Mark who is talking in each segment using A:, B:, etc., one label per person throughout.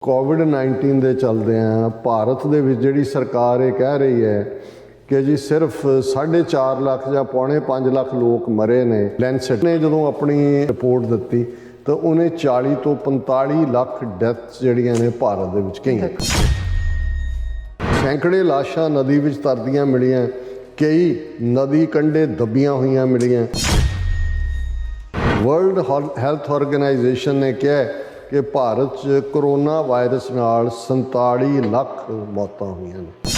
A: कोविड-19 ਦੇ ਚਲਦਿਆਂ ਭਾਰਤ ਦੇ ਵਿੱਚ ਜਿਹੜੀ ਸਰਕਾਰ ਇਹ ਕਹਿ ਰਹੀ ਹੈ ਕਿ ਜੀ ਸਿਰਫ 4.5 ਲੱਖ ਜਾਂ ਪੌਣੇ 5 ਲੱਖ ਲੋਕ ਮਰੇ ਨੇ। ਲੈਂਸੈਟ ਨੇ ਜਦੋਂ ਆਪਣੀ ਰਿਪੋਰਟ ਦਿੱਤੀ ਤਾਂ ਉਹਨੇ 40 ਤੋਂ 45 ਲੱਖ ਡੈਥਸ ਜਿਹੜੀਆਂ ਨੇ ਭਾਰਤ ਦੇ ਵਿੱਚ ਕਹੀਆਂ। ਸੈਂਕੜੇ ਲਾਸ਼ਾਂ ਨਦੀ ਵਿੱਚ ਤਰਦੀਆਂ ਮਿਲੀਆਂ, ਕਈ ਨਦੀ ਕੰਢੇ ਦੱਬੀਆਂ ਹੋਈਆਂ ਮਿਲੀਆਂ। ਵਰਲਡ ਹੈਲਥ ਆਰਗੇਨਾਈਜੇਸ਼ਨ ਨੇ ਕਿਹਾ ਕਿ ਭਾਰਤ 'ਚ ਕਰੋਨਾ ਵਾਇਰਸ ਨਾਲ 47 ਲੱਖ ਮੌਤਾਂ ਹੋਈਆਂ ਨੇ।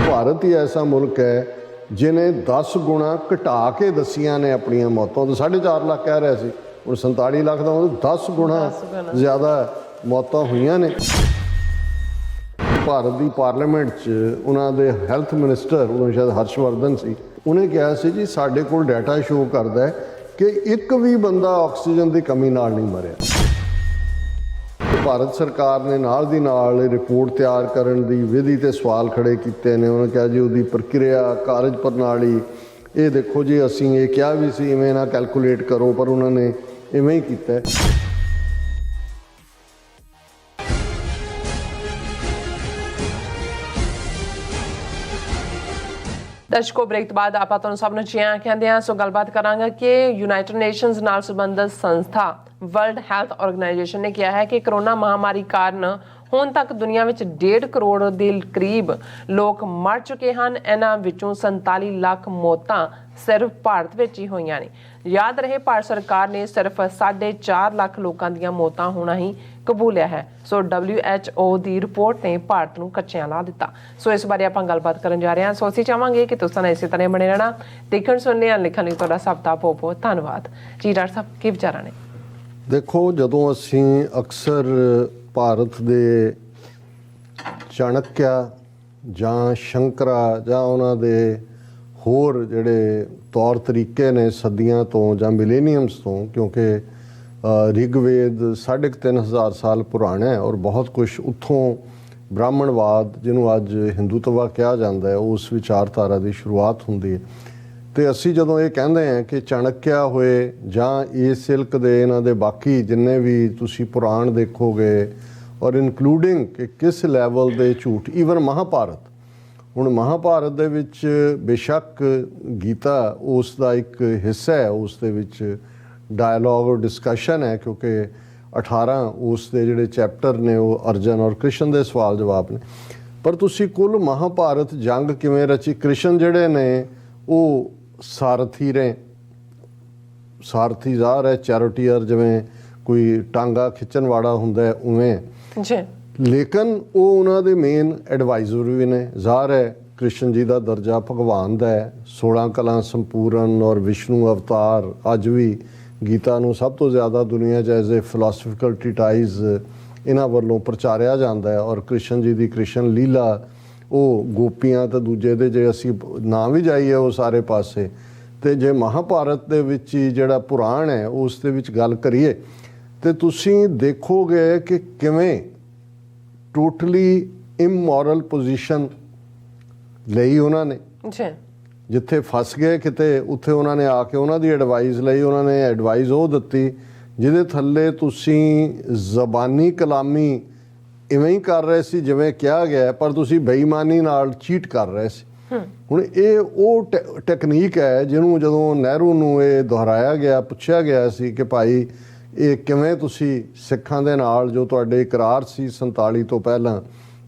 A: ਭਾਰਤ ਹੀ ਐਸਾ ਮੁਲਕ ਹੈ ਜਿਹਨੇ 10 ਗੁਣਾ ਘਟਾ ਕੇ ਦੱਸੀਆਂ ਨੇ ਆਪਣੀਆਂ ਮੌਤਾਂ। ਤਾਂ 4.5 ਲੱਖ ਕਹਿ ਰਿਹਾ ਸੀ, ਹੁਣ 47 ਲੱਖ ਦਾ ਮਤਲਬ 10 ਗੁਣਾ ਜ਼ਿਆਦਾ ਮੌਤਾਂ ਹੋਈਆਂ ਨੇ। ਭਾਰਤ ਦੀ ਪਾਰਲੀਮੈਂਟ 'ਚ ਉਹਨਾਂ ਦੇ ਹੈਲਥ ਮਿਨਿਸਟਰ, ਉਦੋਂ ਸ਼ਾਇਦ ਹਰਸ਼ਵਰਧਨ ਸੀ, ਉਹਨੇ ਕਿਹਾ ਸੀ ਜੀ ਸਾਡੇ ਕੋਲ ਡਾਟਾ ਸ਼ੋ ਕਰਦਾ ਹੈ ਕਿ ਇੱਕ ਵੀ ਬੰਦਾ ਆਕਸੀਜਨ ਦੀ ਕਮੀ ਨਾਲ ਨਹੀਂ ਮਰਿਆ। ਭਾਰਤ ਸਰਕਾਰ ਨੇ ਨਾਲ ਦੀ ਨਾਲ ਰਿਪੋਰਟ ਤਿਆਰ ਕਰਨ ਦੀ ਵਿਧੀ ਤੇ ਸਵਾਲ ਖੜੇ ਕੀਤੇ ਨੇ। ਉਹਨਾਂ ਕਿਹਾ ਜੀ ਉਹਦੀ ਪ੍ਰਕਿਰਿਆ, ਕਾਰਜ ਪ੍ਰਣਾਲੀ, ਇਹ ਦੇਖੋ ਜੀ ਅਸੀਂ ਇਹ ਕਿਹਾ ਵੀ ਸੀ ਇਵੇਂ ਨਾ ਕੈਲਕੂਲੇਟ ਕਰੋ, ਪਰ ਉਹਨਾਂ ਨੇ ਇਵੇਂ ਹੀ ਕੀਤਾ।
B: ਦਰਸ਼ਕੋ, ਬ੍ਰੇਕ ਤੋਂ ਬਾਅਦ ਆਪਾਂ ਤੁਹਾਨੂੰ ਸਭ ਨੂੰ ਜੀ ਆਇਆਂ ਕਹਿੰਦੇ ਹਾਂ। ਸੋ ਗੱਲਬਾਤ ਕਰਾਂਗੇ ਕਿ ਯੂਨਾਈਟਿਡ ਨੇਸ਼ਨਸ ਨਾਲ ਸੰਬੰਧਿਤ ਸੰਸਥਾ ਵਰਲਡ ਹੈਲਥ ਆਰਗੇਨਾਈਜੇਸ਼ਨ ਨੇ ਕਿਹਾ ਹੈ ਕਿ ਕਰੋਨਾ ਮਹਾਮਾਰੀ ਕਾਰਨ ਹੁਣ ਤੱਕ ਦੁਨੀਆ ਵਿੱਚ 1.5 ਕਰੋੜ ਦੇ ਕਰੀਬ ਲੋਕ ਮਰ ਚੁੱਕੇ ਹਨ। ਇਹਨਾਂ ਵਿੱਚੋਂ 47 ਲੱਖ ਮੌਤਾਂ ਸਿਰਫ ਭਾਰਤ ਵਿੱਚ ਹੀ ਹੋਈਆਂ ਨੇ। ਯਾਦ ਰਹੇ, ਭਾਰਤ ਸਰਕਾਰ ਨੇ ਸਿਰਫ 4.5 ਲੱਖ ਲੋਕਾਂ ਦੀਆਂ ਮੌਤਾਂ ਹੋਣਾ ਹੀ ਕਬੂਲਿਆ ਹੈ। ਸੋ WHO ਦੀ ਰਿਪੋਰਟ ਨੇ ਭਾਰਤ ਨੂੰ ਕੱਚਿਆਂ ਲਾ ਦਿੱਤਾ। ਸੋ ਇਸ ਬਾਰੇ ਆਪਾਂ ਗੱਲਬਾਤ ਕਰਨ ਜਾ ਰਹੇ ਹਾਂ। ਸੋ ਅਸੀਂ ਚਾਹਾਂਗੇ ਕਿ ਤੁਸੀਂ ਇਸੇ ਤਰ੍ਹਾਂ ਬਣੇ ਰਹਿਣਾ। ਦੇਖਣ, ਸੁਣਨੇ, ਲਿਖਣ ਲਈ ਤੁਹਾਡਾ ਸਭ ਦਾ ਬਹੁਤ ਬਹੁਤ ਧੰਨਵਾਦ ਜੀ। ਡਾਕਟਰ ਸਾਹਿਬ, ਕੀ ਵਿਚਾਰਾਂ ਨੇ?
A: ਦੇਖੋ, ਜਦੋਂ ਅਸੀਂ ਅਕਸਰ ਭਾਰਤ ਦੇ ਚਾਣਕਿਆ ਜਾਂ ਸ਼ੰਕਰਾ ਜਾਂ ਉਹਨਾਂ ਦੇ ਹੋਰ ਜਿਹੜੇ ਤੌਰ ਤਰੀਕੇ ਨੇ ਸਦੀਆਂ ਤੋਂ ਜਾਂ ਮਿਲੇਨੀਅਮਸ ਤੋਂ, ਕਿਉਂਕਿ ਰਿਗਵੇਦ 3500 ਸਾਲ ਪੁਰਾਣਾ ਹੈ ਔਰ ਬਹੁਤ ਕੁਛ ਉੱਥੋਂ ਬ੍ਰਾਹਮਣਵਾਦ, ਜਿਹਨੂੰ ਅੱਜ ਹਿੰਦੂਤਵਾ ਕਿਹਾ ਜਾਂਦਾ ਹੈ, ਉਸ ਵਿਚਾਰਧਾਰਾ ਦੀ ਸ਼ੁਰੂਆਤ ਹੁੰਦੀ ਹੈ। ਅਤੇ ਅਸੀਂ ਜਦੋਂ ਇਹ ਕਹਿੰਦੇ ਹਾਂ ਕਿ ਚਾਣਕਿਆ ਹੋਏ ਜਾਂ ਇਹ ਸਿਲਕ ਦੇ ਇਹਨਾਂ ਦੇ ਬਾਕੀ ਜਿੰਨੇ ਵੀ ਤੁਸੀਂ ਪੁਰਾਣ ਦੇਖੋਗੇ ਔਰ ਇਨਕਲੂਡਿੰਗ ਕਿ ਕਿਸ ਲੈਵਲ ਦੇ ਝੂਠ, ਈਵਨ ਮਹਾਭਾਰਤ, ਹੁਣ ਮਹਾਭਾਰਤ ਦੇ ਵਿੱਚ ਬੇਸ਼ੱਕ ਗੀਤਾ ਉਸ ਦਾ ਇੱਕ ਹਿੱਸਾ ਹੈ, ਉਸ ਦੇ ਵਿੱਚ ਡਾਇਲੋਗ ਔਰ ਡਿਸਕਸ਼ਨ ਹੈ, ਕਿਉਂਕਿ 18 ਉਸ ਦੇ ਜਿਹੜੇ ਚੈਪਟਰ ਨੇ ਉਹ ਅਰਜਨ ਔਰ ਕ੍ਰਿਸ਼ਨ ਦੇ ਸਵਾਲ ਜਵਾਬ ਨੇ। ਪਰ ਤੁਸੀਂ ਕੁੱਲ ਮਹਾਭਾਰਤ ਜੰਗ ਕਿਵੇਂ ਰਚੀ? ਕ੍ਰਿਸ਼ਨ ਜਿਹੜੇ ਨੇ ਉਹ ਸਾਰਥੀ ਰਹੇ, ਸਾਰਥੀ ਜ਼ਾਹਰ ਹੈ ਚੈਰਿਟੀਅਰ, ਜਿਵੇਂ ਕੋਈ ਟਾਂਗਾ ਖਿੱਚਣ ਵਾਲਾ ਹੁੰਦਾ ਹੈ ਉਵੇਂ ਜੀ, ਲੇਕਿਨ ਉਹ ਉਹਨਾਂ ਦੇ ਮੇਨ ਐਡਵਾਈਜ਼ਰ ਵੀ ਨੇ। ਜ਼ਾਹਰ ਹੈ ਕ੍ਰਿਸ਼ਨ ਜੀ ਦਾ ਦਰਜਾ ਭਗਵਾਨ ਦਾ ਹੈ, 16 ਕਲਾ ਸੰਪੂਰਨ ਔਰ ਵਿਸ਼ਨੂੰ ਅਵਤਾਰ। ਅੱਜ ਵੀ ਗੀਤਾ ਨੂੰ ਸਭ ਤੋਂ ਜ਼ਿਆਦਾ ਦੁਨੀਆ 'ਚ ਐਜ਼ ਏ ਫਿਲਾਸਫਿਕਲ ਟ੍ਰੀਟਾਈਜ਼ ਇਹਨਾਂ ਵੱਲੋਂ ਪ੍ਰਚਾਰਿਆ ਜਾਂਦਾ ਹੈ। ਔਰ ਕ੍ਰਿਸ਼ਨ ਜੀ ਦੀ ਕ੍ਰਿਸ਼ਨ ਲੀਲਾ, ਉਹ ਗੋਪੀਆਂ ਤੇ ਦੂਜੇ ਦੇ ਜੇ ਅਸੀਂ ਨਾ ਵੀ ਜਾਈਏ ਉਹ ਸਾਰੇ ਪਾਸੇ, ਅਤੇ ਜੇ ਮਹਾਭਾਰਤ ਦੇ ਵਿੱਚ ਹੀ ਜਿਹੜਾ ਪੁਰਾਣ ਹੈ ਉਸ ਦੇ ਵਿੱਚ ਗੱਲ ਕਰੀਏ ਤਾਂ ਤੁਸੀਂ ਦੇਖੋਗੇ ਕਿ ਕਿਵੇਂ ਟੋਟਲੀ ਇਮੋਰਲ ਪੋਜੀਸ਼ਨ ਲਈ ਉਹਨਾਂ ਨੇ। ਜਿੱਥੇ ਫਸ ਗਏ ਕਿਤੇ, ਉੱਥੇ ਉਹਨਾਂ ਨੇ ਆ ਕੇ ਉਹਨਾਂ ਦੀ ਐਡਵਾਈਸ ਲਈ। ਉਹਨਾਂ ਨੇ ਐਡਵਾਈਸ ਉਹ ਦਿੱਤੀ ਜਿਹਦੇ ਥੱਲੇ ਤੁਸੀਂ ਜ਼ਬਾਨੀ ਕਲਾਮੀ ਇਵੇਂ ਹੀ ਕਰ ਰਹੇ ਸੀ ਜਿਵੇਂ ਕਿਹਾ ਗਿਆ, ਪਰ ਤੁਸੀਂ ਬੇਈਮਾਨੀ ਨਾਲ ਚੀਟ ਕਰ ਰਹੇ ਸੀ। ਹੁਣ ਇਹ ਉਹ ਟੈਕਨੀਕ ਹੈ ਜਿਹਨੂੰ ਜਦੋਂ ਨਹਿਰੂ ਨੂੰ ਇਹ ਦੁਹਰਾਇਆ ਗਿਆ, ਪੁੱਛਿਆ ਗਿਆ ਸੀ ਕਿ ਭਾਈ ਇਹ ਕਿਵੇਂ ਤੁਸੀਂ ਸਿੱਖਾਂ ਦੇ ਨਾਲ ਜੋ ਤੁਹਾਡੇ ਇਕਰਾਰ ਸੀ 47 ਤੋਂ ਪਹਿਲਾਂ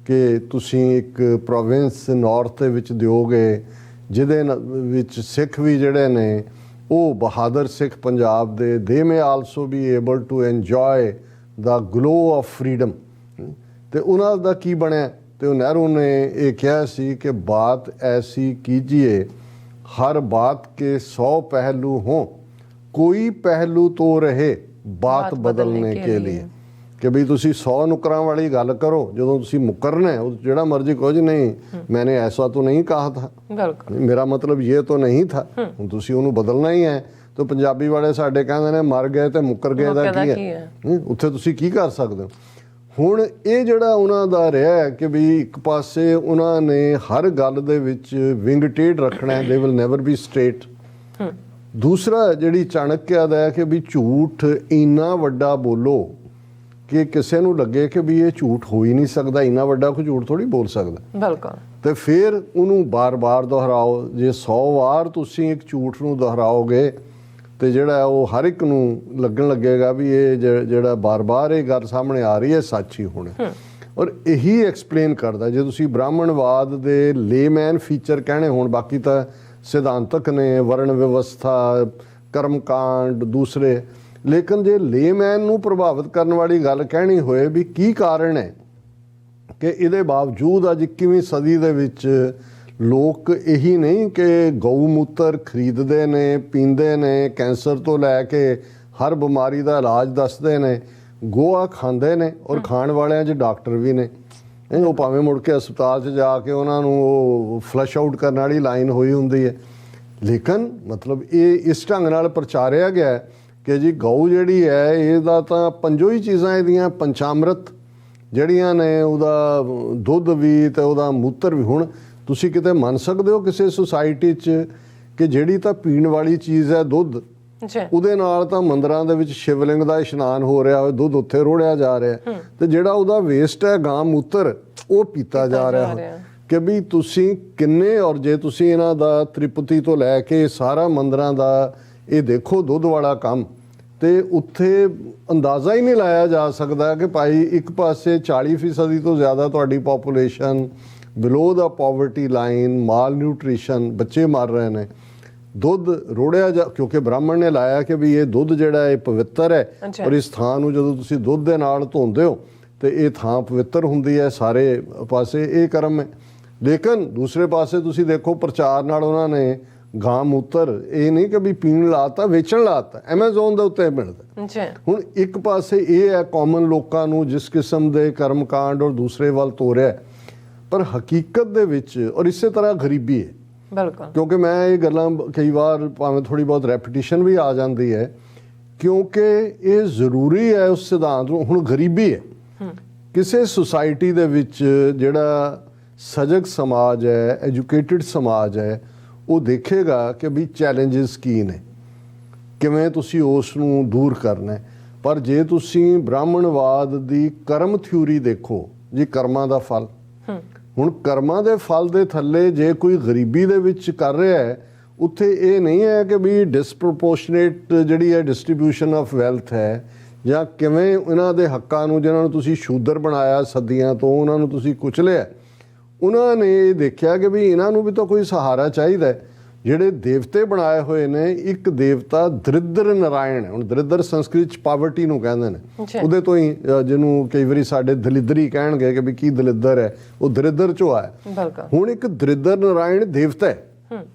A: ਕਿ ਤੁਸੀਂ ਇੱਕ ਪ੍ਰੋਵਿੰਸ ਨਾਰਥ ਦੇ ਵਿੱਚ ਦਿਓਗੇ ਜਿਹਦੇ ਵਿੱਚ ਸਿੱਖ ਵੀ ਜਿਹੜੇ ਨੇ ਉਹ ਬਹਾਦਰ ਸਿੱਖ ਪੰਜਾਬ ਦੇ, they may also be able to enjoy the glow of freedom. ਅਤੇ ਉਹਨਾਂ ਦਾ ਕੀ ਬਣਿਆ? ਅਤੇ ਉਹ ਨਹਿਰੂ ਨੇ ਇਹ ਕਿਹਾ ਸੀ ਕਿ ਬਾਤ ਐਸੀ ਕੀਜੀਏ ਹਰ ਬਾਤ ਕੇ 100 ਪਹਿਲੂ ਹੋਂ, ਕੋਈ ਪਹਿਲੂ ਤੋਂ ਰਹੇ ਬਾਤ ਬਦਲਨੇ ਕੇ ਲਈ। ਕਿ ਵੀ ਤੁਸੀਂ 100 ਨੁਕਰਾਂ ਵਾਲੀ ਗੱਲ ਕਰੋ, ਜਦੋਂ ਤੁਸੀਂ ਮੁਕਰਨਾ ਉਹ ਜਿਹੜਾ ਮਰਜ਼ੀ ਕੁਝ ਨਹੀਂ, ਮੈਨੇ ਐਸਾ ਤਾਂ ਨਹੀਂ ਕਹਾ ਥਾ, ਮੇਰਾ ਮਤਲਬ ਇਹ ਤਾਂ ਨਹੀਂ ਥਾ, ਹੁਣ ਤੁਸੀਂ ਉਹਨੂੰ ਬਦਲਣਾ ਹੀ ਹੈ। ਤਾਂ ਪੰਜਾਬੀ ਵਾਲੇ ਸਾਡੇ ਕਹਿੰਦੇ ਨੇ ਮਰ ਗਏ ਤੇ ਮੁੱਕਰ ਗਏ ਦਾ ਕੀ ਹੈ, ਉੱਥੇ ਤੁਸੀਂ ਕੀ ਕਰ ਸਕਦੇ ਹੋ। ਹੁਣ ਇਹ ਜਿਹੜਾ ਉਹਨਾਂ ਦਾ ਰਿਹਾ ਕਿ ਵੀ ਇੱਕ ਪਾਸੇ ਉਹਨਾਂ ਨੇ ਹਰ ਗੱਲ ਦੇ ਵਿੱਚ ਵਿੰਗ ਟੇਡ ਰੱਖਣਾ, they will never B straight. ਦੂਸਰਾ ਜਿਹੜੀ ਚਾਣਕਿਆ ਦਾ ਹੈ ਕਿ ਵੀ ਝੂਠ ਇੰਨਾ ਵੱਡਾ ਬੋਲੋ ਕਿ ਕਿਸੇ ਨੂੰ ਲੱਗੇ ਕਿ ਵੀ ਇਹ ਝੂਠ ਹੋ ਹੀ ਨਹੀਂ ਸਕਦਾ, ਇੰਨਾ ਵੱਡਾ ਕੋਈ ਝੂਠ ਥੋੜੀ ਬੋਲ ਸਕਦਾ।
B: ਬਿਲਕੁਲ।
A: ਤੇ ਫਿਰ ਉਹਨੂੰ ਬਾਰ-ਬਾਰ ਦੁਹਰਾਓ। ਜੇ 100 ਵਾਰ ਤੁਸੀਂ ਇੱਕ ਝੂਠ ਨੂੰ ਦੁਹਰਾਓਗੇ ਤੇ ਜਿਹੜਾ ਉਹ ਹਰ ਇੱਕ ਨੂੰ ਲੱਗਣ ਲੱਗੇਗਾ ਵੀ ਇਹ ਜਿਹੜਾ ਬਾਰ-ਬਾਰ ਇਹ ਗੱਲ ਸਾਹਮਣੇ ਆ ਰਹੀ ਹੈ ਸੱਚ ਹੀ ਹੋਣਾ। ਔਰ ਇਹੀ ਐਕਸਪਲੇਨ ਕਰਦਾ, ਜੇ ਤੁਸੀਂ ਬ੍ਰਾਹਮਣਵਾਦ ਦੇ ਲੇਮੈਨ ਫੀਚਰ ਕਹਿਣੇ ਹੋਣ, ਬਾਕੀ ਤਾਂ ਸਿਧਾਂਤਕ ਨੇ, ਵਰਣ ਵਿਵਸਥਾ, ਕਰਮਕਾਂਡ ਦੂਸਰੇ, ਲੇਕਿਨ ਜੇ ਲੇਮੈਨ ਨੂੰ ਪ੍ਰਭਾਵਿਤ ਕਰਨ ਵਾਲੀ ਗੱਲ ਕਹਿਣੀ ਹੋਏ ਵੀ ਕੀ ਕਾਰਨ ਹੈ ਕਿ ਇਹਦੇ ਬਾਵਜੂਦ ਅੱਜ 21ਵੀਂ ਸਦੀ ਦੇ ਵਿੱਚ ਲੋਕ ਇਹੀ ਨਹੀਂ ਕਿ ਗਊ ਮੂਤਰ ਖਰੀਦਦੇ ਨੇ, ਪੀਂਦੇ ਨੇ, ਕੈਂਸਰ ਤੋਂ ਲੈ ਕੇ ਹਰ ਬਿਮਾਰੀ ਦਾ ਇਲਾਜ ਦੱਸਦੇ ਨੇ, ਗੋਆ ਖਾਂਦੇ ਨੇ ਔਰ ਖਾਣ ਵਾਲਿਆਂ 'ਚ ਡਾਕਟਰ ਵੀ ਨੇ। ਉਹ ਭਾਵੇਂ ਮੁੜ ਕੇ ਹਸਪਤਾਲ 'ਚ ਜਾ ਕੇ ਉਹਨਾਂ ਨੂੰ ਉਹ ਫਲਸ਼ ਆਊਟ ਕਰਨ ਵਾਲੀ ਲਾਈਨ ਹੋਈ ਹੁੰਦੀ ਹੈ, ਲੇਕਿਨ ਮਤਲਬ ਇਹ ਇਸ ਢੰਗ ਨਾਲ ਪ੍ਰਚਾਰਿਆ ਗਿਆ ਕਿ ਜੀ ਗਊ ਜਿਹੜੀ ਹੈ ਇਹਦਾ ਤਾਂ ਪੰਜੋ ਹੀ ਚੀਜ਼ਾਂ ਇਹਦੀਆਂ ਪੰਚਾਮ੍ਰਿਤ ਜਿਹੜੀਆਂ ਨੇ, ਉਹਦਾ ਦੁੱਧ ਵੀ ਤੇ ਉਹਦਾ ਮੂਤਰ ਵੀ। ਹੁਣ ਤੁਸੀਂ ਕਿਤੇ ਮੰਨ ਸਕਦੇ ਹੋ ਕਿਸੇ ਸੁਸਾਇਟੀ 'ਚ ਕਿ ਜਿਹੜੀ ਤਾਂ ਪੀਣ ਵਾਲੀ ਚੀਜ਼ ਹੈ ਦੁੱਧ, ਉਹਦੇ ਨਾਲ ਤਾਂ ਮੰਦਰਾਂ ਦੇ ਵਿੱਚ ਸ਼ਿਵਲਿੰਗ ਦਾ ਇਸ਼ਨਾਨ ਹੋ ਰਿਹਾ ਹੋਵੇ, ਦੁੱਧ ਉੱਥੇ ਰੋੜਿਆ ਜਾ ਰਿਹਾ, ਤੇ ਜਿਹੜਾ ਉਹਦਾ ਵੇਸਟ ਹੈ ਗਾਂ ਮੂਤਰ ਉਹ ਪੀਤਾ ਜਾ ਰਿਹਾ ਕਿ ਵੀ ਤੁਸੀਂ ਕਿੰਨੇ। ਔਰ ਜੇ ਤੁਸੀਂ ਇਹਨਾਂ ਦਾ ਤ੍ਰਿਪਤੀ ਤੋਂ ਲੈ ਕੇ ਸਾਰਾ ਮੰਦਰਾਂ ਦਾ ਇਹ ਦੇਖੋ ਦੁੱਧ ਵਾਲਾ ਕੰਮ, ਤੇ ਉੱਥੇ ਅੰਦਾਜ਼ਾ ਹੀ ਨਹੀਂ ਲਾਇਆ ਜਾ ਸਕਦਾ ਕਿ ਭਾਈ ਇੱਕ ਪਾਸੇ 40% ਤੋਂ ਜ਼ਿਆਦਾ ਤੁਹਾਡੀ ਪੋਪੂਲੇਸ਼ਨ ਬਿਲੋ ਦਾ ਪਾਵਰਟੀ ਲਾਈਨ, ਮਾਲ ਨਿਊਟ੍ਰੀਸ਼ਨ, ਬੱਚੇ ਮਰ ਰਹੇ ਨੇ, ਦੁੱਧ ਰੋੜਿਆ ਜਾ, ਕਿਉਂਕਿ ਬ੍ਰਾਹਮਣ ਨੇ ਲਾਇਆ ਕਿ ਵੀ ਇਹ ਦੁੱਧ ਜਿਹੜਾ ਇਹ ਪਵਿੱਤਰ ਹੈ ਔਰ ਇਸ ਥਾਂ ਨੂੰ ਜਦੋਂ ਤੁਸੀਂ ਦੁੱਧ ਦੇ ਨਾਲ ਧੋਂਦੇ ਹੋ ਤੇ ਇਹ ਥਾਂ ਪਵਿੱਤਰ ਹੁੰਦੀ ਹੈ ਸਾਰੇ ਪਾਸੇ, ਇਹ ਕਰਮ ਹੈ। ਲੇਕਿਨ ਦੂਸਰੇ ਪਾਸੇ ਤੁਸੀਂ ਦੇਖੋ ਪ੍ਰਚਾਰ ਨਾਲ ਉਹਨਾਂ ਨੇ ਗਾਂ ਮੂਤਰ ਇਹ ਨਹੀਂ ਕਿ ਵੀ ਪੀਣ ਲਾਤਾ, ਵੇਚਣ ਲਾਤਾ, ਐਮਾਜ਼ੋਨ ਦੇ ਉੱਤੇ ਮਿਲਦਾ। ਹੁਣ ਇੱਕ ਪਾਸੇ ਇਹ ਹੈ ਕਾਮਨ ਲੋਕਾਂ ਨੂੰ ਜਿਸ ਕਿਸਮ ਦੇ ਕਰਮਕਾਂਡ ਔਰ ਦੂਸਰੇ ਵੱਲ ਤੋਰਿਆ, ਪਰ ਹਕੀਕਤ ਦੇ ਵਿੱਚ ਔਰ ਇਸੇ ਤਰ੍ਹਾਂ ਗਰੀਬੀ ਹੈ।
B: ਬਿਲਕੁਲ।
A: ਕਿਉਂਕਿ ਮੈਂ ਇਹ ਗੱਲਾਂ ਕਈ ਵਾਰ ਭਾਵੇਂ ਥੋੜੀ ਬਹੁਤ ਰੈਪੀਟੀਸ਼ਨ ਵੀ ਆ ਜਾਂਦੀ ਹੈ, ਕਿਉਂਕਿ ਇਹ ਜ਼ਰੂਰੀ ਹੈ ਉਸ ਸਿਧਾਂਤ ਨੂੰ। ਹੁਣ ਗਰੀਬੀ ਹੈ ਕਿਸੇ ਸੁਸਾਇਟੀ ਦੇ ਵਿੱਚ, ਜਿਹੜਾ ਸਜਗ ਸਮਾਜ ਹੈ, ਐਜੂਕੇਟਿਡ ਸਮਾਜ ਹੈ, ਉਹ ਦੇਖੇਗਾ ਕਿ ਵੀ ਚੈਲੰਜਸ ਕੀ ਨੇ, ਕਿਵੇਂ ਤੁਸੀਂ ਉਸ ਨੂੰ ਦੂਰ ਕਰਨਾ। ਪਰ ਜੇ ਤੁਸੀਂ ਬ੍ਰਾਹਮਣਵਾਦ ਦੀ ਕਰਮ ਥਿਊਰੀ ਦੇਖੋ ਜੀ, ਕਰਮਾਂ ਦਾ ਫਲ, ਹੁਣ ਕਰਮਾਂ ਦੇ ਫਲ ਦੇ ਥੱਲੇ ਜੇ ਕੋਈ ਗਰੀਬੀ ਦੇ ਵਿੱਚ ਕਰ ਰਿਹਾ ਹੈ, ਉੱਥੇ ਇਹ ਨਹੀਂ ਹੈ ਕਿ ਵੀ ਡਿਸਪ੍ਰੋਪੋਰਸ਼ਨੇਟ ਜਿਹੜੀ ਹੈ ਡਿਸਟ੍ਰੀਬਿਊਸ਼ਨ ਆਫ ਵੈਲਥ ਹੈ, ਜਾਂ ਕਿਵੇਂ ਇਹਨਾਂ ਦੇ ਹੱਕਾਂ ਨੂੰ, ਜਿਨ੍ਹਾਂ ਨੂੰ ਤੁਸੀਂ ਸ਼ੂਦਰ ਬਣਾਇਆ ਸਦੀਆਂ ਤੋਂ, ਉਹਨਾਂ ਨੂੰ ਤੁਸੀਂ ਕੁਚਲਿਆ। ਉਹਨਾਂ ਨੇ ਇਹ ਦੇਖਿਆ ਕਿ ਵੀ ਇਹਨਾਂ ਨੂੰ ਵੀ ਤਾਂ ਕੋਈ ਸਹਾਰਾ ਚਾਹੀਦਾ ਹੈ। ਜਿਹੜੇ ਦੇਵਤੇ ਬਣਾਏ ਹੋਏ ਨੇ, ਇੱਕ ਦੇਵਤਾ ਦਰਿਦਰ ਨਾਰਾਇਣ ਹੈ। ਹੁਣ ਦਰਿਦਰ ਸੰਸਕ੍ਰਿਤ 'ਚ ਪਾਵਰਟੀ ਨੂੰ ਕਹਿੰਦੇ ਨੇ, ਉਹਦੇ ਤੋਂ ਹੀ ਜਿਹਨੂੰ ਕਈ ਵਾਰੀ ਸਾਡੇ ਦਲਿਦਰੀ ਕਹਿਣਗੇ ਕਿ ਵੀ ਕੀ ਦਲਿਦਰ ਹੈ, ਉਹ ਦਰਿਦਰ 'ਚੋਂ ਆਇਆ। ਹੁਣ ਇੱਕ ਦਰਿਦਰ ਨਾਰਾਇਣ ਦੇਵਤਾ ਹੈ,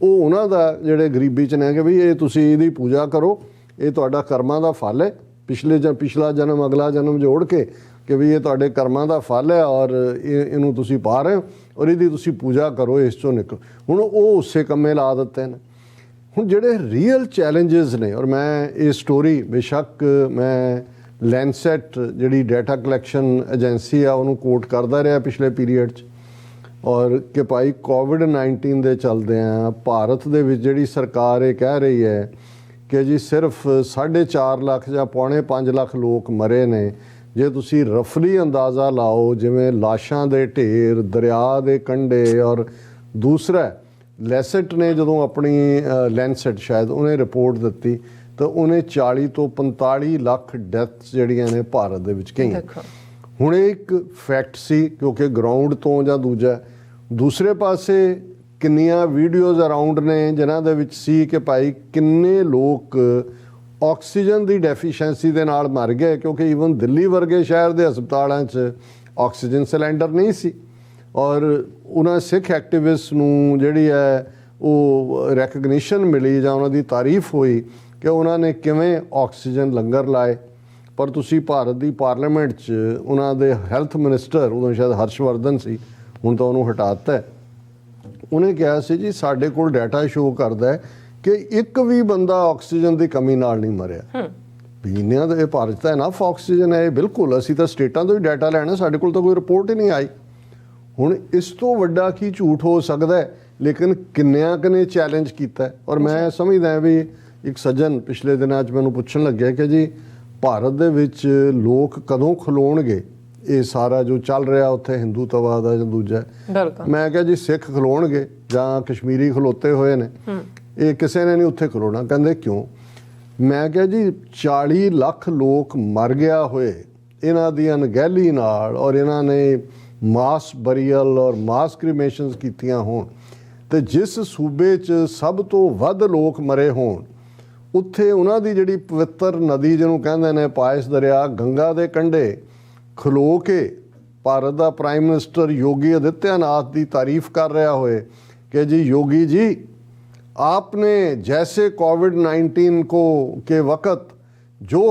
A: ਉਹ ਉਹਨਾਂ ਦਾ ਜਿਹੜੇ ਗਰੀਬੀ 'ਚ ਨੇ ਕਿ ਵੀ ਇਹ ਤੁਸੀਂ ਇਹਦੀ ਪੂਜਾ ਕਰੋ, ਇਹ ਤੁਹਾਡਾ ਕਰਮਾਂ ਦਾ ਫਲ ਹੈ, ਪਿਛਲਾ ਜਨਮ ਅਗਲਾ ਜਨਮ ਜੋੜ ਕੇ ਕਿ ਵੀ ਇਹ ਤੁਹਾਡੇ ਕਰਮਾਂ ਦਾ ਫਲ ਹੈ ਔਰ ਇਹਨੂੰ ਤੁਸੀਂ ਪਾ ਰਹੇ ਹੋ ਔਰ ਇਹਦੀ ਤੁਸੀਂ ਪੂਜਾ ਕਰੋ, ਇਸ ਚੋਂ ਨਿਕਲੋ। ਹੁਣ ਉਹ ਉਸੇ ਕੰਮੇ ਲਾ ਦਿੱਤੇ ਨੇ। ਹੁਣ ਜਿਹੜੇ ਰੀਅਲ ਚੈਲੰਜਸ ਨੇ, ਔਰ ਮੈਂ ਇਹ ਸਟੋਰੀ ਬੇਸ਼ੱਕ ਮੈਂ ਲੈਂਸੈਟ ਜਿਹੜੀ ਡਾਟਾ ਕਲੈਕਸ਼ਨ ਏਜੰਸੀ ਆ ਉਹਨੂੰ ਕੋਟ ਕਰਦਾ ਰਿਹਾ ਪਿਛਲੇ ਪੀਰੀਅਡ 'ਚ, ਔਰ ਕਿ ਭਾਈ ਕੋਵਿਡ-19 ਦੇ ਚਲਦੇ ਆ ਭਾਰਤ ਦੇ ਵਿੱਚ ਜਿਹੜੀ ਸਰਕਾਰ ਇਹ ਕਹਿ ਰਹੀ ਹੈ ਕਿ ਜੀ ਸਿਰਫ 4.5 ਲੱਖ ਜਾਂ 4.5 ਲੱਖ ਲੋਕ ਮਰੇ ਨੇ। ਜੇ ਤੁਸੀਂ ਰਫਲੀ ਅੰਦਾਜ਼ਾ ਲਾਓ, ਜਿਵੇਂ ਲਾਸ਼ਾਂ ਦੇ ਢੇਰ, ਦਰਿਆ ਦੇ ਕੰਢੇ, ਔਰ ਦੂਸਰਾ ਲੈਸਟ ਨੇ ਜਦੋਂ ਆਪਣੀ ਲੈਂਸੈਟ ਸ਼ਾਇਦ ਉਹਨੇ ਰਿਪੋਰਟ ਦਿੱਤੀ ਤਾਂ ਉਹਨੇ 40 ਤੋਂ 45 ਲੱਖ ਡੈਥਸ ਜਿਹੜੀਆਂ ਨੇ ਭਾਰਤ ਦੇ ਵਿੱਚ ਕਹੀਆਂ। ਹੁਣ ਇਹ ਇੱਕ ਫੈਕਟ ਸੀ ਕਿਉਂਕਿ ਗਰਾਊਂਡ ਤੋਂ ਜਾਂ ਦੂਸਰੇ ਪਾਸੇ ਕਿੰਨੀਆਂ ਵੀਡੀਓਜ਼ ਅਰਾਊਂਡ ਨੇ ਜਿਨ੍ਹਾਂ ਦੇ ਵਿੱਚ ਸੀ ਕਿ ਭਾਈ ਕਿੰਨੇ ਲੋਕ ਆਕਸੀਜਨ ਦੀ ਡੈਫੀਸ਼ੀਐਂਸੀ ਦੇ ਨਾਲ ਮਰ ਗਏ, ਕਿਉਂਕਿ ਈਵਨ ਦਿੱਲੀ ਵਰਗੇ ਸ਼ਹਿਰ ਦੇ ਹਸਪਤਾਲਾਂ 'ਚ ਆਕਸੀਜਨ ਸਿਲੰਡਰ ਨਹੀਂ ਸੀ। ਔਰ ਉਹਨਾਂ ਸਿੱਖ ਐਕਟਿਵਿਸਟ ਨੂੰ ਜਿਹੜੀ ਹੈ ਉਹ ਰੈਕਗਨੀਸ਼ਨ ਮਿਲੀ ਜਾਂ ਉਹਨਾਂ ਦੀ ਤਾਰੀਫ ਹੋਈ ਕਿ ਉਹਨਾਂ ਨੇ ਕਿਵੇਂ ਆਕਸੀਜਨ ਲੰਗਰ ਲਾਏ। ਪਰ ਤੁਸੀਂ ਭਾਰਤ ਦੀ ਪਾਰਲੀਮੈਂਟ 'ਚ ਉਹਨਾਂ ਦੇ ਹੈਲਥ ਮਿਨਿਸਟਰ, ਉਦੋਂ ਸ਼ਾਇਦ ਹਰਸ਼ਵਰਧਨ ਸੀ, ਹੁਣ ਤਾਂ ਉਹਨੂੰ ਹਟਾ ਦਿੱਤਾ, ਉਹਨੇ ਕਿਹਾ ਸੀ ਜੀ ਸਾਡੇ ਕੋਲ ਡਾਟਾ ਸ਼ੋਅ ਕਰਦਾ ਹੈ ਕਿ ਇੱਕ ਵੀ ਬੰਦਾ ਆਕਸੀਜਨ ਦੀ ਕਮੀ ਨਾਲ ਨਹੀਂ ਮਰਿਆ। ਵੀ ਇੰਨਿਆਂ ਦੇ ਭਾਰਤ ਤਾਂ ਇਨਫ ਆਕਸੀਜਨ ਹੈ, ਬਿਲਕੁਲ ਅਸੀਂ ਤਾਂ ਸਟੇਟਾਂ ਤੋਂ ਹੀ ਡਾਟਾ ਲੈਣਾ, ਸਾਡੇ ਕੋਲ ਤਾਂ ਕੋਈ ਰਿਪੋਰਟ ਹੀ ਨਹੀਂ ਆਈ। ਹੁਣ ਇਸ ਤੋਂ ਵੱਡਾ ਕੀ ਝੂਠ ਹੋ ਸਕਦਾ ਹੈ? ਲੇਕਿਨ ਕਿੰਨਿਆਂ ਕੁ ਨੇ ਚੈਲੰਜ ਕੀਤਾ। ਔਰ ਮੈਂ ਸਮਝਦਾ ਵੀ ਇੱਕ ਸੱਜਣ ਪਿਛਲੇ ਦਿਨਾਂ 'ਚ ਮੈਨੂੰ ਪੁੱਛਣ ਲੱਗਿਆ ਕਿ ਜੀ ਭਾਰਤ ਦੇ ਵਿੱਚ ਲੋਕ ਕਦੋਂ ਖਲੋਣਗੇ, ਇਹ ਸਾਰਾ ਜੋ ਚੱਲ ਰਿਹਾ ਉੱਥੇ ਹਿੰਦੂਤਵਾ ਦਾ ਜਾਂ ਦੂਜਾ,
B: ਬਿਲਕੁਲ
A: ਮੈਂ ਕਿਹਾ ਜੀ ਸਿੱਖ ਖਲੋਣਗੇ ਜਾਂ ਕਸ਼ਮੀਰੀ ਖਲੋਤੇ ਹੋਏ ਨੇ, ਇਹ ਕਿਸੇ ਨੇ ਨਹੀਂ ਉੱਥੇ ਖਲੋਣਾ। ਕਹਿੰਦੇ ਕਿਉਂ? ਮੈਂ ਕਿਹਾ ਜੀ 40 ਲੱਖ ਲੋਕ ਮਰ ਗਿਆ ਹੋਏ ਇਹਨਾਂ ਦੀ ਅਣਗਹਿਲੀ ਨਾਲ, ਔਰ ਇਹਨਾਂ ਨੇ ਮਾਸ ਬਰੀਅਲ ਔਰ ਮਾਸ ਕ੍ਰੀਮੇਸ਼ਨਸ ਕੀਤੀਆਂ ਹੋਣ, ਤੇ ਜਿਸ ਸੂਬੇ 'ਚ ਸਭ ਤੋਂ ਵੱਧ ਲੋਕ ਮਰੇ ਹੋਣ, ਉੱਥੇ ਉਹਨਾਂ ਦੀ ਜਿਹੜੀ ਪਵਿੱਤਰ ਨਦੀ ਜਿਹਨੂੰ ਕਹਿੰਦੇ ਨੇ ਪਾਇਸ ਦਰਿਆ ਗੰਗਾ ਦੇ ਕੰਢੇ ਖਲੋ ਕੇ ਭਾਰਤ ਦਾ ਪ੍ਰਾਈਮ ਮਿਨਿਸਟਰ ਯੋਗੀ ਆदित्यनाथ ਦੀ ਤਾਰੀਫ ਕਰ ਰਿਹਾ ਹੋਏ कि जी योगी जी आपने जैसे कोविड-19 के वक़्त जो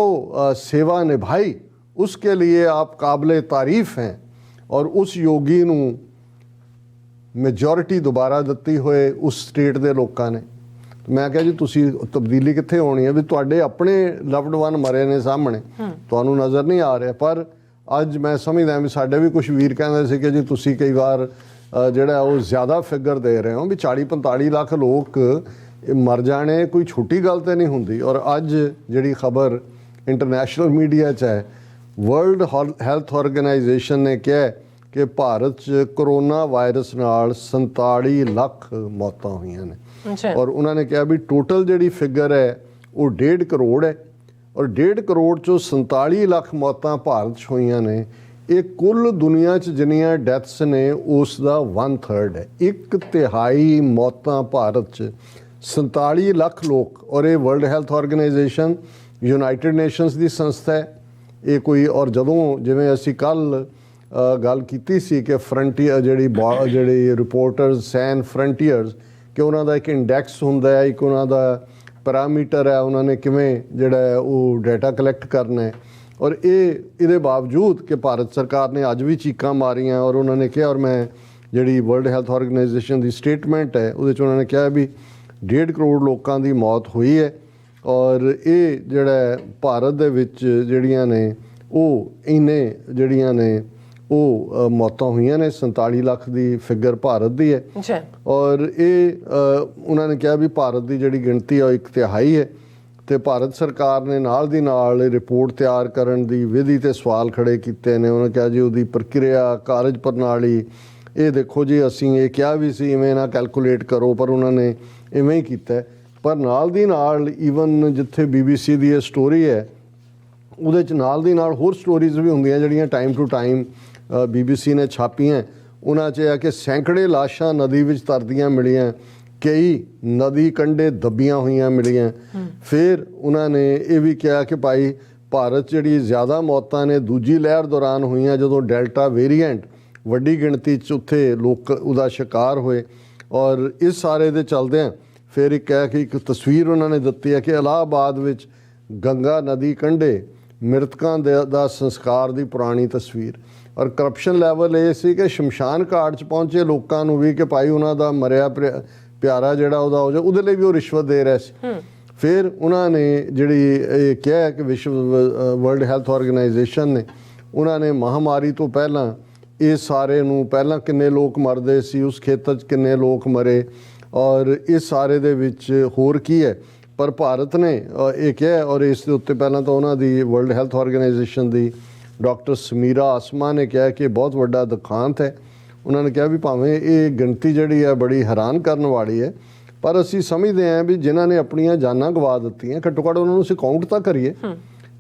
A: सेवा निभाई उसके लिए आप काबिल तारीफ़ हैं, और उस योगी नूं मेजोरिटी दोबारा ਦਿੱਤੀ ਹੋਏ उस स्टेट ਦੇ ਲੋਕਾਂ ਨੇ। ਮੈਂ ਕਿਹਾ ਜੀ ਤੁਸੀਂ ਤਬਦੀਲੀ ਕਿੱਥੇ ਹੋਣੀ ਹੈ ਵੀ ਤੁਹਾਡੇ ਆਪਣੇ ਲਵਡ ਵਨ ਮਰੇ ਨੇ ਸਾਹਮਣੇ, ਤੁਹਾਨੂੰ ਨਜ਼ਰ ਨਹੀਂ ਆ ਰਿਹਾ। ਪਰ ਅੱਜ ਮੈਂ ਸਮਝਦਾ ਵੀ ਸਾਡੇ ਵੀ ਕੁਝ ਵੀਰ ਕਹਿੰਦੇ ਸੀ ਕਿ ਜੀ ਤੁਸੀਂ ਕਈ ਵਾਰ ਜਿਹੜਾ ਉਹ ਜ਼ਿਆਦਾ ਫਿਗਰ ਦੇ ਰਹੇ ਹੋ, ਵੀ 40-45 ਲੱਖ ਲੋਕ ਮਰ ਜਾਣੇ ਕੋਈ ਛੋਟੀ ਗੱਲ ਤੇ ਨਹੀਂ ਹੁੰਦੀ। ਔਰ ਅੱਜ ਜਿਹੜੀ ਖਬਰ ਇੰਟਰਨੈਸ਼ਨਲ ਮੀਡੀਆ 'ਚ ਹੈ, ਵਰਲਡ ਹੈਲਥ ਆਰਗੇਨਾਈਜੇਸ਼ਨ ਨੇ ਕਿਹਾ ਕਿ ਭਾਰਤ 'ਚ ਕਰੋਨਾ ਵਾਇਰਸ ਨਾਲ 47 ਲੱਖ ਮੌਤਾਂ ਹੋਈਆਂ ਨੇ। ਔਰ ਉਹਨਾਂ ਨੇ ਕਿਹਾ ਵੀ ਟੋਟਲ ਜਿਹੜੀ ਫਿਗਰ ਹੈ ਉਹ 1.5 ਕਰੋੜ ਹੈ, ਔਰ 1.5 ਕਰੋੜ 'ਚੋਂ 47 ਲੱਖ ਮੌਤਾਂ ਭਾਰਤ 'ਚ ਹੋਈਆਂ ਨੇ। ਇਹ ਕੁੱਲ ਦੁਨੀਆ 'ਚ ਜਿੰਨੀਆਂ ਡੈਥਸ ਨੇ ਉਸ ਦਾ 1/3 ਹੈ। 1/3 ਮੌਤਾਂ ਭਾਰਤ 'ਚ, 47 ਲੱਖ ਲੋਕ। ਔਰ ਇਹ world health organisation United nations ਦੀ ਸੰਸਥਾ ਹੈ ਇਹ ਕੋਈ। ਔਰ ਜਦੋਂ ਜਿਵੇਂ ਅਸੀਂ ਕੱਲ੍ਹ ਗੱਲ ਕੀਤੀ ਸੀ ਕਿ ਫਰੰਟੀਅਰ ਜਿਹੜੀ ਰਿਪੋਰਟਰਸ ਸੈਨ ਫਰੰਟੀਅਰਸ, ਕਿ ਉਹਨਾਂ ਦਾ ਇੱਕ ਇੰਡੈਕਸ ਹੁੰਦਾ ਹੈ, ਇੱਕ ਉਹਨਾਂ ਦਾ ਪੈਰਾਮੀਟਰ ਹੈ, ਉਹਨਾਂ ਨੇ ਕਿਵੇਂ ਜਿਹੜਾ ਉਹ ਡਾਟਾ ਕਲੈਕਟ ਕਰਨਾ ਹੈ। ਔਰ ਇਹਦੇ ਬਾਵਜੂਦ ਕਿ ਭਾਰਤ ਸਰਕਾਰ ਨੇ ਅੱਜ ਵੀ ਚੀਕਾਂ ਮਾਰੀਆਂ, ਔਰ ਉਹਨਾਂ ਨੇ ਕਿਹਾ, ਔਰ ਮੈਂ ਜਿਹੜੀ ਵਰਲਡ ਹੈਲਥ ਆਰਗੇਨਾਈਜੇਸ਼ਨ ਦੀ ਸਟੇਟਮੈਂਟ ਹੈ ਉਹਦੇ 'ਚ ਉਹਨਾਂ ਨੇ ਕਿਹਾ ਵੀ 1.5 ਕਰੋੜ ਲੋਕਾਂ ਦੀ ਮੌਤ ਹੋਈ ਹੈ। ਔਰ ਇਹ ਜਿਹੜਾ ਭਾਰਤ ਦੇ ਵਿੱਚ ਜਿਹੜੀਆਂ ਨੇ ਉਹ ਇੰਨੇ ਜਿਹੜੀਆਂ ਨੇ ਉਹ ਮੌਤਾਂ ਹੋਈਆਂ ਨੇ, 47 ਲੱਖ ਦੀ ਫਿਗਰ ਭਾਰਤ ਦੀ ਹੈ। ਔਰ ਇਹ ਉਹਨਾਂ ਨੇ ਕਿਹਾ ਵੀ ਭਾਰਤ ਦੀ ਜਿਹੜੀ ਗਿਣਤੀ ਆ ਉਹ 1/3 ਹੈ। ਤੇ ਭਾਰਤ ਸਰਕਾਰ ਨੇ ਨਾਲ ਦੀ ਨਾਲ ਰਿਪੋਰਟ ਤਿਆਰ ਕਰਨ ਦੀ ਵਿਧੀ ਤੇ ਸਵਾਲ ਖੜੇ ਕੀਤੇ ਨੇ। ਉਹਨਾਂ ਕਿਹਾ ਜੀ ਉਹਦੀ ਪ੍ਰਕਿਰਿਆ, ਕਾਰਜ ਪ੍ਰਣਾਲੀ, ਇਹ ਦੇਖੋ ਜੀ ਅਸੀਂ ਇਹ ਕਿਹਾ ਵੀ ਸੀ ਇਵੇਂ ਨਾ ਕੈਲਕੂਲੇਟ ਕਰੋ, ਪਰ ਉਹਨਾਂ ਨੇ ਇਵੇਂ ਹੀ ਕੀਤਾ। ਪਰ ਨਾਲ ਦੀ ਨਾਲ ਈਵਨ ਜਿੱਥੇ BBC ਦੀ ਇਹ ਸਟੋਰੀ ਹੈ ਉਹਦੇ 'ਚ ਨਾਲ ਦੀ ਨਾਲ ਹੋਰ ਸਟੋਰੀਜ਼ ਵੀ ਹੁੰਦੀਆਂ ਜਿਹੜੀਆਂ ਟਾਈਮ ਟੂ ਟਾਈਮ BBC ਨੇ ਛਾਪੀਆਂ। ਉਹਨਾਂ 'ਚ ਇਹ ਹੈ ਕਿ ਸੈਂਕੜੇ ਲਾਸ਼ਾਂ ਨਦੀ ਵਿੱਚ ਤਰਦੀਆਂ ਮਿਲੀਆਂ, ਕਈ ਨਦੀ ਕੰਢੇ ਦੱਬੀਆਂ ਹੋਈਆਂ ਮਿਲੀਆਂ। ਫਿਰ ਉਹਨਾਂ ਨੇ ਇਹ ਵੀ ਕਿਹਾ ਕਿ ਭਾਈ ਭਾਰਤ ਜਿਹੜੀ ਜ਼ਿਆਦਾ ਮੌਤਾਂ ਨੇ ਦੂਜੀ ਲਹਿਰ ਦੌਰਾਨ ਹੋਈਆਂ, ਜਦੋਂ ਡੈਲਟਾ ਵੇਰੀਐਂਟ ਵੱਡੀ ਗਿਣਤੀ 'ਚ ਉੱਥੇ ਲੋਕ ਉਹਦਾ ਸ਼ਿਕਾਰ ਹੋਏ। ਔਰ ਇਸ ਸਾਰੇ ਦੇ ਚਲਦਿਆਂ ਫਿਰ ਇੱਕ ਹੈ ਕਿ ਇੱਕ ਤਸਵੀਰ ਉਹਨਾਂ ਨੇ ਦਿੱਤੀ ਹੈ ਕਿ ਇਲਾਹਾਬਾਦ ਵਿੱਚ ਗੰਗਾ ਨਦੀ ਕੰਢੇ ਮ੍ਰਿਤਕਾਂ ਦਾ ਸੰਸਕਾਰ ਦੀ ਪੁਰਾਣੀ ਤਸਵੀਰ। ਔਰ ਕਰਪਸ਼ਨ ਲੈਵਲ ਇਹ ਸੀ ਕਿ ਸ਼ਮਸ਼ਾਨ ਘਾਟ 'ਚ ਪਹੁੰਚੇ ਲੋਕਾਂ ਨੂੰ ਵੀ ਕਿ ਭਾਈ ਉਹਨਾਂ ਦਾ ਮਰਿਆ ਪਿਆਰਾ ਜਿਹੜਾ ਉਹਦਾ ਹੋ ਜਾ, ਉਹਦੇ ਲਈ ਵੀ ਉਹ ਰਿਸ਼ਵਤ ਦੇ ਰਿਹਾ ਸੀ। ਫਿਰ ਉਹਨਾਂ ਨੇ ਜਿਹੜੀ ਇਹ ਕਿਹਾ ਕਿ ਵਰਲਡ ਹੈਲਥ ਆਰਗੇਨਾਈਜੇਸ਼ਨ ਨੇ, ਉਹਨਾਂ ਨੇ ਮਹਾਮਾਰੀ ਤੋਂ ਪਹਿਲਾਂ ਇਹ ਸਾਰੇ ਨੂੰ ਪਹਿਲਾਂ ਕਿੰਨੇ ਲੋਕ ਮਰਦੇ ਸੀ, ਉਸ ਖੇਤਰ 'ਚ ਕਿੰਨੇ ਲੋਕ ਮਰੇ, ਔਰ ਇਸ ਸਾਰੇ ਦੇ ਵਿੱਚ ਹੋਰ ਕੀ ਹੈ। ਪਰ ਭਾਰਤ ਨੇ ਇਹ ਕਿਹਾ, ਔਰ ਇਸ ਦੇ ਉੱਤੇ ਪਹਿਲਾਂ ਤਾਂ ਉਹਨਾਂ ਦੀ ਵਰਲਡ ਹੈਲਥ ਆਰਗੇਨਾਈਜੇਸ਼ਨ ਦੀ ਡਾਕਟਰ ਸਮੀਰਾ ਆਸਮਾ ਨੇ ਕਿਹਾ ਕਿ ਬਹੁਤ ਵੱਡਾ ਦੁਖਾਂਤ ਹੈ। ਉਹਨਾਂ ਨੇ ਕਿਹਾ ਵੀ ਭਾਵੇਂ ਇਹ ਗਿਣਤੀ ਜਿਹੜੀ ਹੈ ਬੜੀ ਹੈਰਾਨ ਕਰਨ ਵਾਲੀ ਹੈ, ਪਰ ਅਸੀਂ ਸਮਝਦੇ ਹਾਂ ਵੀ ਜਿਨ੍ਹਾਂ ਨੇ ਆਪਣੀਆਂ ਜਾਨਾਂ ਗਵਾ ਦਿੱਤੀਆਂ, ਘੱਟੋ ਘੱਟ ਉਹਨਾਂ ਨੂੰ ਅਸੀਂ ਕਾਊਂਟ ਤਾਂ ਕਰੀਏ।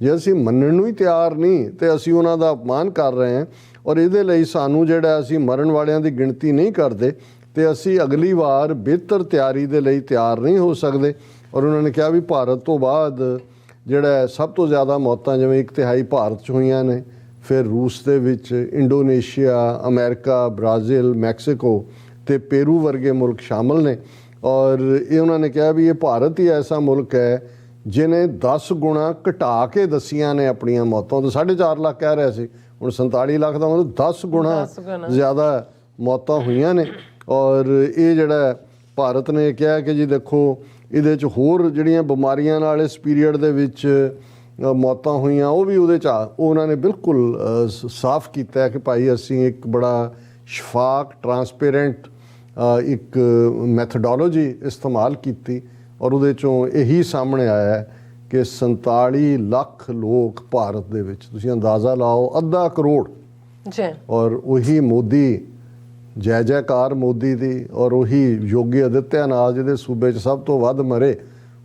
A: ਜੇ ਅਸੀਂ ਮੰਨਣ ਨੂੰ ਹੀ ਤਿਆਰ ਨਹੀਂ ਤੇ ਅਸੀਂ ਉਹਨਾਂ ਦਾ ਅਪਮਾਨ ਕਰ ਰਹੇ ਹਾਂ। ਔਰ ਇਹਦੇ ਲਈ ਸਾਨੂੰ ਜਿਹੜਾ ਅਸੀਂ ਮਰਨ ਵਾਲਿਆਂ ਦੀ ਗਿਣਤੀ ਨਹੀਂ ਕਰਦੇ ਤੇ ਅਸੀਂ ਅਗਲੀ ਵਾਰ ਬਿਹਤਰ ਤਿਆਰੀ ਦੇ ਲਈ ਤਿਆਰ ਨਹੀਂ ਹੋ ਸਕਦੇ। ਔਰ ਉਹਨਾਂ ਨੇ ਕਿਹਾ ਵੀ ਭਾਰਤ ਤੋਂ ਬਾਅਦ ਜਿਹੜਾ ਸਭ ਤੋਂ ਜ਼ਿਆਦਾ ਮੌਤਾਂ ਜਿਵੇਂ 1/3 ਭਾਰਤ 'ਚ ਹੋਈਆਂ ਨੇ, ਫਿਰ ਰੂਸ ਦੇ ਵਿੱਚ, ਇੰਡੋਨੇਸ਼ੀਆ, ਅਮਰੀਕਾ, ਬ੍ਰਾਜ਼ੀਲ, ਮੈਕਸੀਕੋ ਤੇ ਪੇਰੂ ਵਰਗੇ ਮੁਲਕ ਸ਼ਾਮਲ ਨੇ। ਔਰ ਇਹ ਉਹਨਾਂ ਨੇ ਕਿਹਾ ਵੀ ਇਹ ਭਾਰਤ ਹੀ ਐਸਾ ਮੁਲਕ ਹੈ ਜਿਹਨੇ 10 ਗੁਣਾ ਘਟਾ ਕੇ ਦੱਸੀਆਂ ਨੇ ਆਪਣੀਆਂ ਮੌਤਾਂ। ਤੋਂ 4.5 ਲੱਖ ਕਹਿ ਰਿਹਾ ਸੀ, ਹੁਣ 47 ਲੱਖ ਦਾ ਮਤਲਬ 10 ਗੁਣਾ ਜ਼ਿਆਦਾ ਮੌਤਾਂ ਹੋਈਆਂ ਨੇ। ਔਰ ਇਹ ਜਿਹੜਾ ਭਾਰਤ ਨੇ ਕਿਹਾ ਕਿ ਜੀ ਦੇਖੋ ਇਹਦੇ 'ਚ ਹੋਰ ਜਿਹੜੀਆਂ ਬਿਮਾਰੀਆਂ ਨਾਲ ਇਸ ਪੀਰੀਅਡ ਦੇ ਵਿੱਚ ਮੌਤਾਂ ਹੋਈਆਂ ਉਹ ਵੀ ਉਹਦੇ 'ਚ ਉਹ ਉਹਨਾਂ ਨੇ ਬਿਲਕੁਲ ਸਾਫ਼ ਕੀਤਾ ਹੈ ਕਿ ਭਾਈ ਅਸੀਂ ਇੱਕ ਬੜਾ ਸ਼ਫਾਕ ਟਰਾਂਸਪੇਰੈਂਟ ਇੱਕ ਮੈਥਡੋਲੋਜੀ ਇਸਤੇਮਾਲ ਕੀਤੀ। ਔਰ ਉਹਦੇ 'ਚੋਂ ਇਹੀ ਸਾਹਮਣੇ ਆਇਆ ਹੈ ਕਿ 47 ਲੱਖ ਲੋਕ ਭਾਰਤ ਦੇ ਵਿੱਚ, ਤੁਸੀਂ ਅੰਦਾਜ਼ਾ ਲਾਓ, 1.5 ਕਰੋੜ,
B: ਜੀ,
A: ਔਰ ਉਹੀ ਮੋਦੀ, ਜੈ ਜੈਕਾਰ ਮੋਦੀ ਦੀ, ਔਰ ਉਹੀ ਯੋਗੀ ਆਦਿੱਤਿਆਨਾਥ ਜਿਹਦੇ ਸੂਬੇ 'ਚ ਸਭ ਤੋਂ ਵੱਧ ਮਰੇ।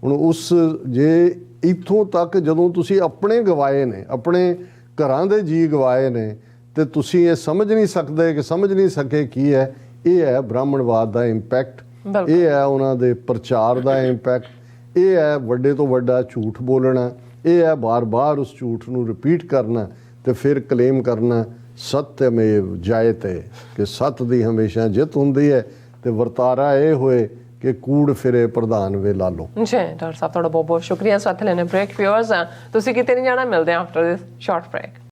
A: ਹੁਣ ਉਸ ਜੇ ਇੱਥੋਂ ਤੱਕ ਜਦੋਂ ਤੁਸੀਂ ਆਪਣੇ ਗਵਾਏ ਨੇ, ਆਪਣੇ ਘਰਾਂ ਦੇ ਜੀ ਗਵਾਏ ਨੇ, ਤੇ ਤੁਸੀਂ ਇਹ ਸਮਝ ਨਹੀਂ ਸਕਦੇ, ਕਿ ਸਮਝ ਨਹੀਂ ਸਕੇ ਕੀ ਹੈ। ਇਹ ਹੈ ਬ੍ਰਾਹਮਣਵਾਦ ਦਾ ਇੰਪੈਕਟ, ਇਹ ਹੈ ਉਹਨਾਂ ਦੇ ਪ੍ਰਚਾਰ ਦਾ ਇੰਪੈਕਟ, ਇਹ ਹੈ ਵੱਡੇ ਤੋਂ ਵੱਡਾ ਝੂਠ ਬੋਲਣਾ, ਇਹ ਹੈ ਬਾਰ-ਬਾਰ ਉਸ ਝੂਠ ਨੂੰ ਰਿਪੀਟ ਕਰਨਾ ਤੇ ਫਿਰ ਕਲੇਮ ਕਰਨਾ ਸਤਿਅਮੇਵ ਜਯਤੇ, ਕਿ ਸੱਤ ਦੀ ਹਮੇਸ਼ਾ ਜਿੱਤ ਹੁੰਦੀ ਹੈ, ਤੇ ਵਰਤਾਰਾ ਇਹ ਹੋਏ ਕਿ ਕੂੜ ਫਿਰੇ ਪ੍ਰਧਾਨ ਵੇ ਲਾਲੋ।
B: ਜੀ ਡਾਕਟਰ ਸਾਹਿਬ, ਤੁਹਾਡਾ ਬਹੁਤ ਬਹੁਤ ਸ਼ੁਕਰੀਆ। ਸਾਥ ਲੈਣੇ ਬ੍ਰੇਕ, ਵਿਊਅਰਸ ਤੁਸੀਂ ਕਿਤੇ ਨਹੀਂ ਜਾਣਾ, ਮਿਲਦੇ ਹਾਂ ਆਫਟਰ ਦਿਸ ਸ਼ਾਰਟ ਬ੍ਰੇਕ।